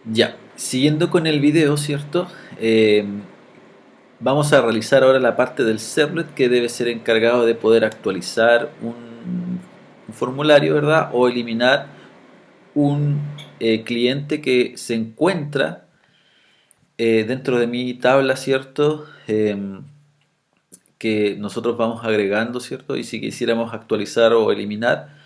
Ya, siguiendo con el video, ¿cierto? Vamos a realizar ahora la parte del servlet que debe ser encargado de poder actualizar un formulario, ¿verdad? O eliminar un cliente que se encuentra dentro de mi tabla, ¿cierto? Que nosotros vamos agregando, ¿cierto? Y si quisiéramos actualizar o eliminar,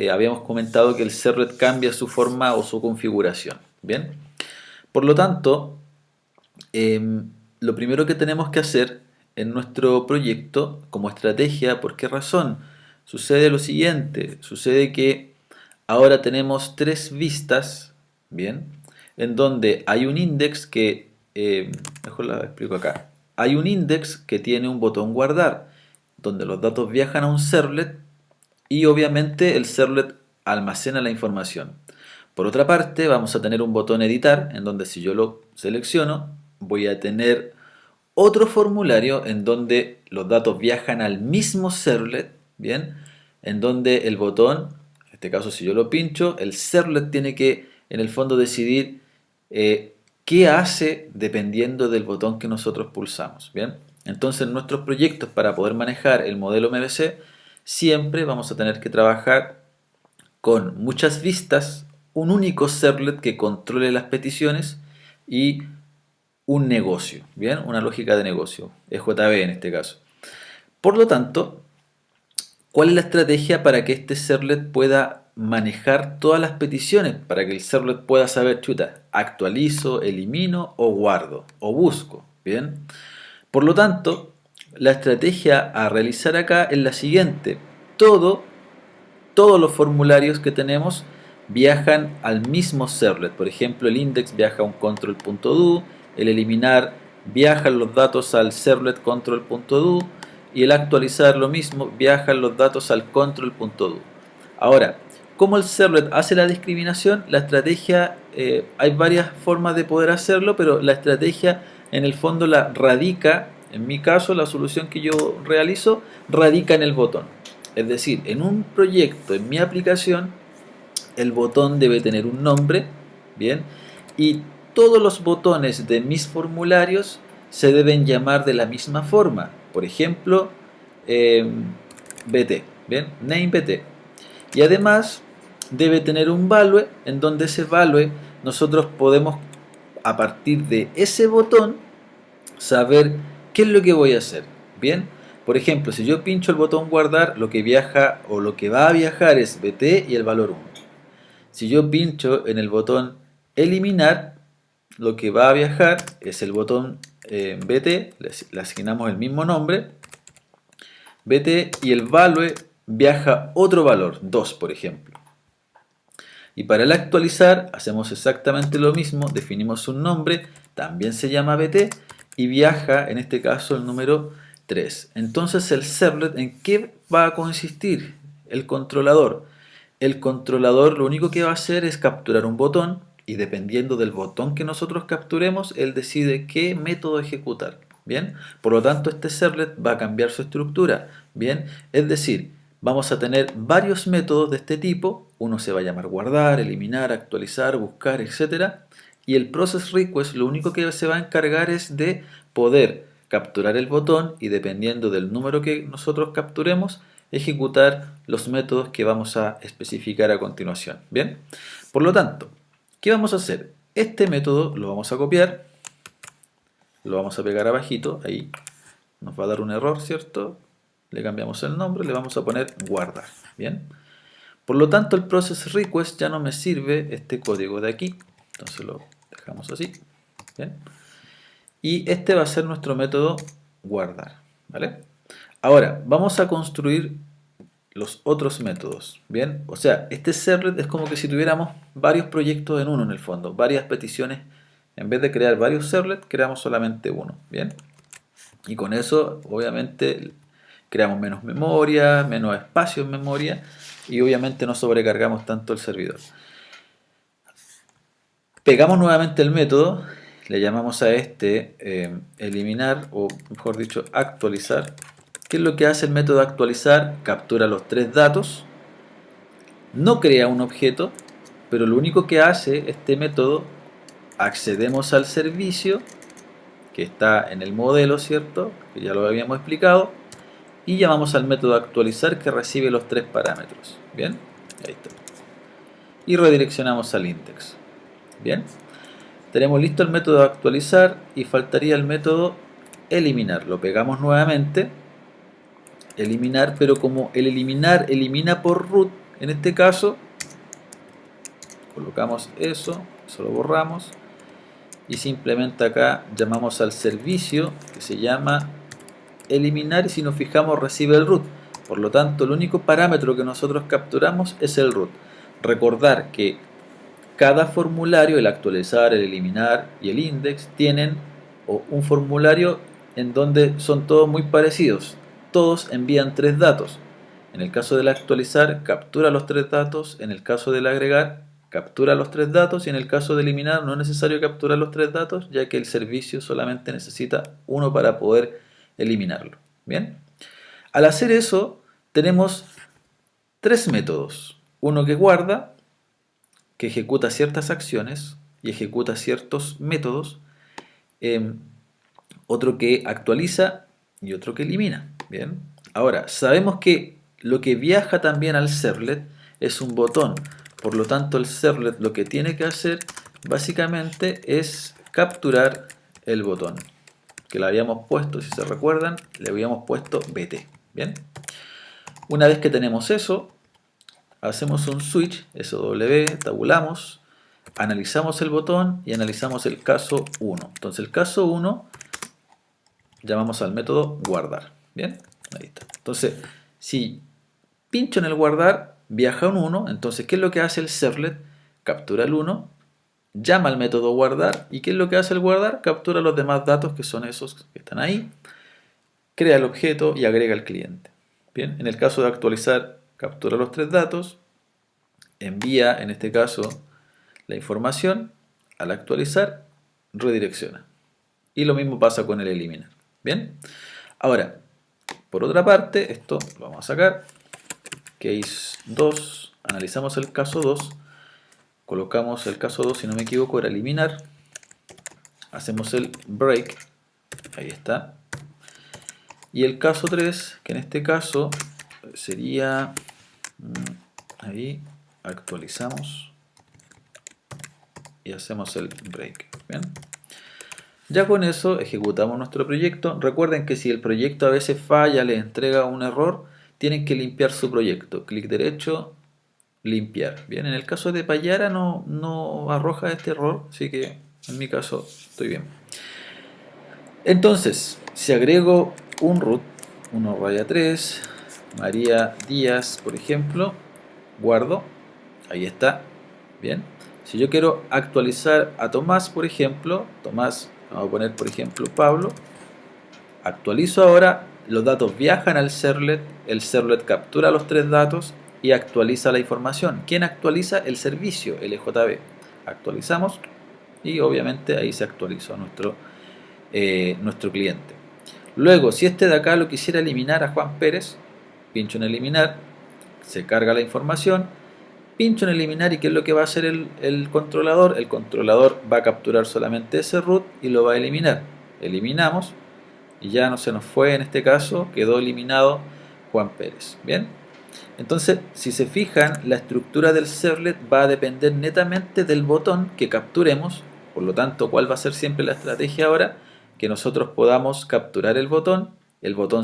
habíamos comentado que el servlet cambia su forma o su configuración, ¿bien? Por lo tanto, lo primero que tenemos que hacer en nuestro proyecto como estrategia, ¿por qué razón? Sucede lo siguiente, sucede que ahora tenemos tres vistas, ¿bien? En donde hay un index mejor la explico acá, hay un index que tiene un botón guardar, donde los datos viajan a un servlet y obviamente el servlet almacena la información. Por otra parte, vamos a tener un botón editar, en donde si yo lo selecciono, voy a tener otro formulario en donde los datos viajan al mismo servlet, ¿bien? En donde el botón, en este caso si yo lo pincho, el servlet tiene que en el fondo decidir qué hace dependiendo del botón que nosotros pulsamos, ¿bien? Entonces en nuestros proyectos para poder manejar el modelo MVC siempre vamos a tener que trabajar con muchas vistas, un único servlet que controle las peticiones y un negocio, ¿bien? Una lógica de negocio, EJB en este caso. Por lo tanto, ¿cuál es la estrategia para que este servlet pueda manejar todas las peticiones? Para que el servlet pueda saber, chuta, actualizo, elimino o guardo o busco, ¿bien? Por lo tanto, la estrategia a realizar acá es la siguiente. Todo todos los formularios que tenemos viajan al mismo servlet. Por ejemplo, el index viaja a un control.do, el eliminar viajan los datos al servlet control.do y el actualizar lo mismo viajan los datos al control.do. Ahora, ¿cómo el servlet hace la discriminación? La estrategia, hay varias formas de poder hacerlo, pero la estrategia en el fondo la radica, en mi caso, la solución que yo realizo, radica en el botón. Es decir, en un proyecto, en mi aplicación, el botón debe tener un nombre, ¿bien? Y todos los botones de mis formularios se deben llamar de la misma forma. Por ejemplo, eh, BT, ¿bien? Name BT. Y además debe tener un value en donde ese value nosotros podemos a partir de ese botón saber qué es lo que voy a hacer. Bien, por ejemplo, si yo pincho el botón guardar, lo que viaja o lo que va a viajar es BT y el valor 1. Si yo pincho en el botón eliminar, lo que va a viajar es el botón BT, le asignamos el mismo nombre, BT, y el value viaja otro valor, 2 por ejemplo. Y para el actualizar hacemos exactamente lo mismo, definimos un nombre, también se llama BT y viaja en este caso el número 3. Entonces el servlet, ¿en qué va a consistir? El controlador. El controlador lo único que va a hacer es capturar un botón y dependiendo del botón que nosotros capturemos, él decide qué método ejecutar. Bien, por lo tanto este servlet va a cambiar su estructura. Bien, es decir, vamos a tener varios métodos de este tipo. Uno se va a llamar guardar, eliminar, actualizar, buscar, etcétera. Y el process request lo único que se va a encargar es de poder capturar el botón y dependiendo del número que nosotros capturemos, ejecutar los métodos que vamos a especificar a continuación. Bien, por lo tanto, ¿qué vamos a hacer? Este método lo vamos a copiar, lo vamos a pegar abajito, ahí nos va a dar un error, ¿cierto? Le cambiamos el nombre, le vamos a poner guardar. Bien, por lo tanto el process request ya no me sirve este código de aquí, entonces lo dejamos así. Bien, y este va a ser nuestro método guardar, ¿vale? Ahora, vamos a construir los otros métodos, ¿bien? O sea, este servlet es como que si tuviéramos varios proyectos en uno en el fondo, varias peticiones. En vez de crear varios servlets, creamos solamente uno, ¿bien? Y con eso, obviamente, creamos menos memoria, menos espacio en memoria y obviamente no sobrecargamos tanto el servidor. Pegamos nuevamente el método, le llamamos a este eliminar o mejor dicho actualizar. ¿Qué es lo que hace el método actualizar? Captura los tres datos, no crea un objeto pero lo único que hace este método, accedemos al servicio que está en el modelo, ¿cierto? Que ya lo habíamos explicado, y llamamos al método actualizar que recibe los 3 parámetros. Bien, ahí está. Y redireccionamos al index. Bien, tenemos listo el método actualizar y faltaría el método eliminar. Lo pegamos nuevamente, eliminar, pero como el eliminar elimina por root, en este caso, colocamos eso lo borramos y simplemente acá llamamos al servicio que se llama eliminar y si nos fijamos recibe el root. Por lo tanto, el único parámetro que nosotros capturamos es el root. Recordar que cada formulario, el actualizar, el eliminar y el index, tienen un formulario en donde son todos muy parecidos. Todos envían 3 datos. En el caso del actualizar, captura los 3 datos. En el caso del agregar, captura los 3 datos. Y en el caso de eliminar, no es necesario capturar los 3 datos, ya que el servicio solamente necesita uno para poder eliminarlo. Bien, al hacer eso, tenemos 3 métodos. Uno que guarda, que ejecuta ciertas acciones y ejecuta ciertos métodos, otro que actualiza y otro que elimina. Bien, ahora sabemos que lo que viaja también al servlet es un botón, por lo tanto el servlet lo que tiene que hacer básicamente es capturar el botón que le habíamos puesto, si se recuerdan, le habíamos puesto BT. Bien, una vez que tenemos eso, hacemos un switch, SW, tabulamos, analizamos el botón y analizamos el caso 1. Entonces el caso 1 llamamos al método guardar. Bien, ahí está. Entonces, si pincho en el guardar, viaja un 1. Entonces, ¿qué es lo que hace el servlet? Captura el 1, llama al método guardar. ¿Y qué es lo que hace el guardar? Captura los demás datos que son esos que están ahí, crea el objeto y agrega al cliente. Bien, en el caso de actualizar, captura los 3 datos, envía, en este caso, la información, al actualizar, redirecciona. Y lo mismo pasa con el eliminar. Bien, ahora, por otra parte, esto lo vamos a sacar, case 2, analizamos el caso 2, colocamos el caso 2, si no me equivoco, era eliminar, hacemos el break, ahí está, y el caso 3, que en este caso sería, ahí, actualizamos y hacemos el break. Bien, ya con eso ejecutamos nuestro proyecto. Recuerden que si el proyecto a veces falla, les entrega un error, tienen que limpiar su proyecto. Clic derecho, limpiar. Bien, en el caso de Payara no arroja este error, así que en mi caso estoy bien. Entonces, si agrego un root, 1 raya 3, María Díaz, por ejemplo, guardo, ahí está, bien. Si yo quiero actualizar a Tomás, por ejemplo, Tomás, vamos a poner por ejemplo Pablo, actualizo ahora, los datos viajan al servlet, el servlet captura los 3 datos y actualiza la información. ¿Quién actualiza? El servicio, LJB. Actualizamos y obviamente ahí se actualizó nuestro cliente. Luego, si este de acá lo quisiera eliminar a Juan Pérez, pincho en eliminar, se carga la información, pincho en eliminar y ¿qué es lo que va a hacer el controlador? El controlador va a capturar solamente ese root y lo va a eliminar. Eliminamos y ya no se nos fue, en este caso quedó eliminado Juan Pérez. Bien, entonces si se fijan, la estructura del servlet va a depender netamente del botón que capturemos. Por lo tanto, ¿cuál va a ser siempre la estrategia ahora? Que nosotros podamos capturar el botón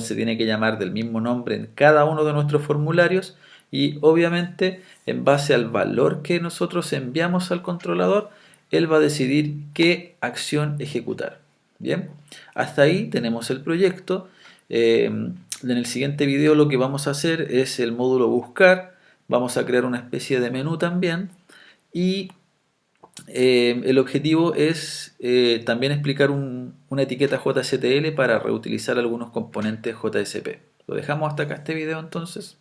se tiene que llamar del mismo nombre en cada uno de nuestros formularios y obviamente en base al valor que nosotros enviamos al controlador, él va a decidir qué acción ejecutar. Bien, hasta ahí tenemos el proyecto. En el siguiente video lo que vamos a hacer es el módulo buscar, vamos a crear una especie de menú también y el objetivo es también explicar una etiqueta JSTL para reutilizar algunos componentes JSP. Lo dejamos hasta acá este video entonces.